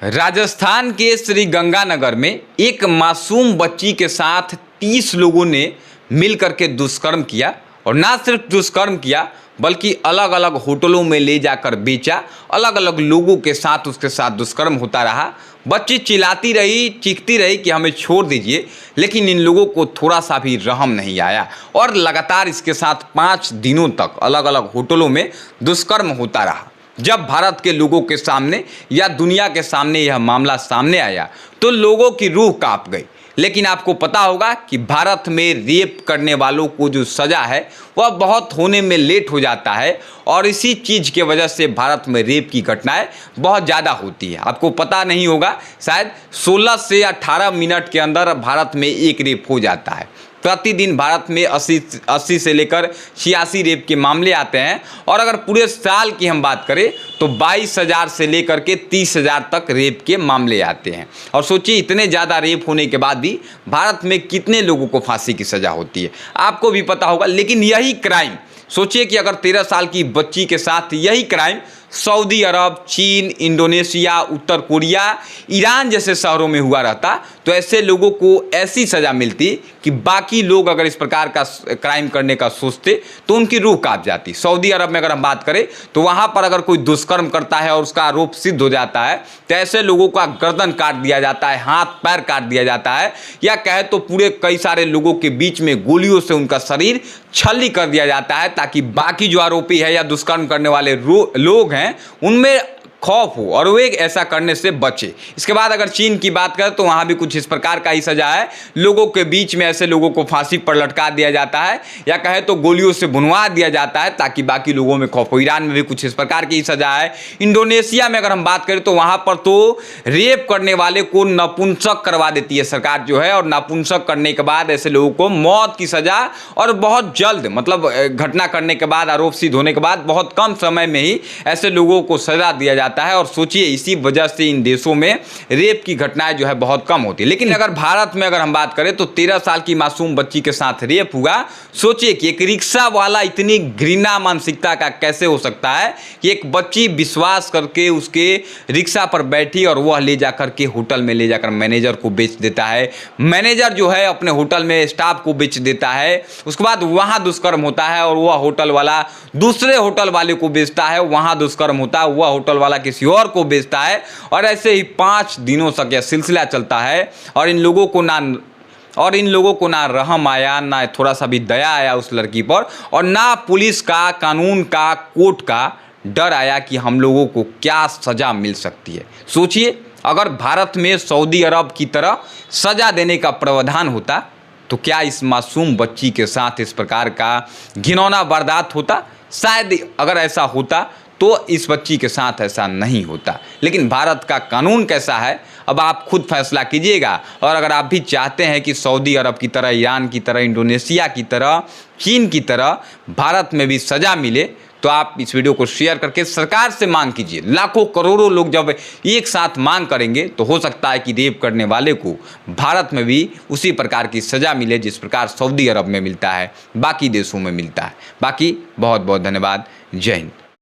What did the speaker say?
राजस्थान के श्री गंगानगर में एक मासूम बच्ची के साथ 30 लोगों ने मिलकर के दुष्कर्म किया। और ना सिर्फ दुष्कर्म किया बल्कि अलग अलग होटलों में ले जाकर बेचा। अलग अलग लोगों के साथ उसके साथ दुष्कर्म होता रहा। बच्ची चिल्लाती रही, चीखती रही कि हमें छोड़ दीजिए, लेकिन इन लोगों को थोड़ा सा भी रहम नहीं आया और लगातार इसके साथ 5 दिनों तक अलग अलग होटलों में दुष्कर्म होता रहा। जब भारत के लोगों के सामने या दुनिया के सामने यह मामला सामने आया तो लोगों की रूह कांप गई। लेकिन आपको पता होगा कि भारत में रेप करने वालों को जो सज़ा है वह बहुत होने में लेट हो जाता है और इसी चीज़ के वजह से भारत में रेप की घटनाएं बहुत ज़्यादा होती है। आपको पता नहीं होगा, शायद 16 से 18 मिनट के अंदर भारत में एक रेप हो जाता है। प्रतिदिन भारत में 80 से लेकर 86 रेप के मामले आते हैं और अगर पूरे साल की हम बात करें तो 22,000 से लेकर के 30,000 तक रेप के मामले आते हैं। और सोचिए, इतने ज़्यादा रेप होने के बाद भी भारत में कितने लोगों को फांसी की सज़ा होती है, आपको भी पता होगा। लेकिन यही क्राइम, सोचिए कि अगर 13 साल की बच्ची के साथ यही क्राइम सऊदी अरब, चीन, इंडोनेशिया, उत्तर कोरिया, ईरान जैसे शहरों में हुआ रहता तो ऐसे लोगों को ऐसी सज़ा मिलती कि बाकी लोग अगर इस प्रकार का क्राइम करने का सोचते तो उनकी रूह कांप जाती। सऊदी अरब में अगर हम बात करें तो वहाँ पर अगर कोई दुष्कर्म करता है और उसका आरोप सिद्ध हो जाता है तो ऐसे लोगों का गर्दन काट दिया जाता है, हाथ पैर काट दिया जाता है, या कहे तो पूरे कई सारे लोगों के बीच में गोलियों से उनका शरीर छल्ली कर दिया जाता है ताकि बाकी जो आरोपी है या दुष्कर्म करने वाले लोग हैं उनमें खौफ हो और वे ऐसा करने से बचे। इसके बाद अगर चीन की बात करें तो वहाँ भी कुछ इस प्रकार का ही सजा है। लोगों के बीच में ऐसे लोगों को फांसी पर लटका दिया जाता है या कहे तो गोलियों से भुनवा दिया जाता है ताकि बाकी लोगों में खौफ हो। ईरान में भी कुछ इस प्रकार की सजा है। इंडोनेशिया में अगर हम बात करें तो वहाँ पर तो रेप करने वाले को नपुंसक करवा देती है सरकार जो है, और नपुंसक करने के बाद ऐसे लोगों को मौत की सजा और बहुत जल्द, मतलब घटना करने के बाद, आरोप सिद्ध होने के बाद बहुत कम समय में ही ऐसे लोगों को सजा दिया जाता है। और सोचिए, इसी वजह से इन देशों में रेप की घटनाएं जो है बहुत कम होती है। लेकिन अगर भारत में अगर हम बात करें तो 13 साल की मासूम बच्ची के साथ रेप हुआ। सोचिए कि एक रिक्शा वाला इतनी घृणा मानसिकता का कैसे हो सकता है कि एक बच्ची विश्वास करके उसके रिक्शा पर बैठी और वह ले जाकर के होटल में ले जाकर मैनेजर को बेच देता है। मैनेजर जो है अपने होटल में स्टाफ को बेच देता है। उसके बाद वहाँ दुष्कर्म होता है और वह होटल वाला दूसरे होटल वाले को बेचता है, वहाँ दुष्कर्म होता है, वह होटल वाला किसी और को बेचता है। और ऐसे ही 5 दिनों तक यह सिलसिला चलता है और इन लोगों को ना रहम आया, ना थोड़ा सा भी दया आया उस लड़की पर, और ना पुलिस का, कानून का, कोर्ट का डर आया कि हम लोगों को क्या सज़ा मिल सकती है। सोचिए, अगर भारत में सऊदी अरब की तरह सज़ा देने का प्रावधान होता तो क्या इस मासूम बच्ची के साथ इस प्रकार का घिनौना वारदात होता? शायद अगर ऐसा होता तो इस बच्ची के साथ ऐसा नहीं होता। लेकिन भारत का कानून कैसा है, अब आप खुद फैसला कीजिएगा। और अगर आप भी चाहते हैं कि सऊदी अरब की तरह, ईरान की तरह, इंडोनेशिया की तरह, चीन की तरह भारत में भी सज़ा मिले तो आप इस वीडियो को शेयर करके सरकार से मांग कीजिए। लाखों करोड़ों लोग जब एक साथ मांग करेंगे तो हो सकता है कि रेप करने वाले को भारत में भी उसी प्रकार की सज़ा मिले जिस प्रकार सऊदी अरब में मिलता है, बाकी देशों में मिलता है। बाकी बहुत बहुत धन्यवाद। जय हिंद।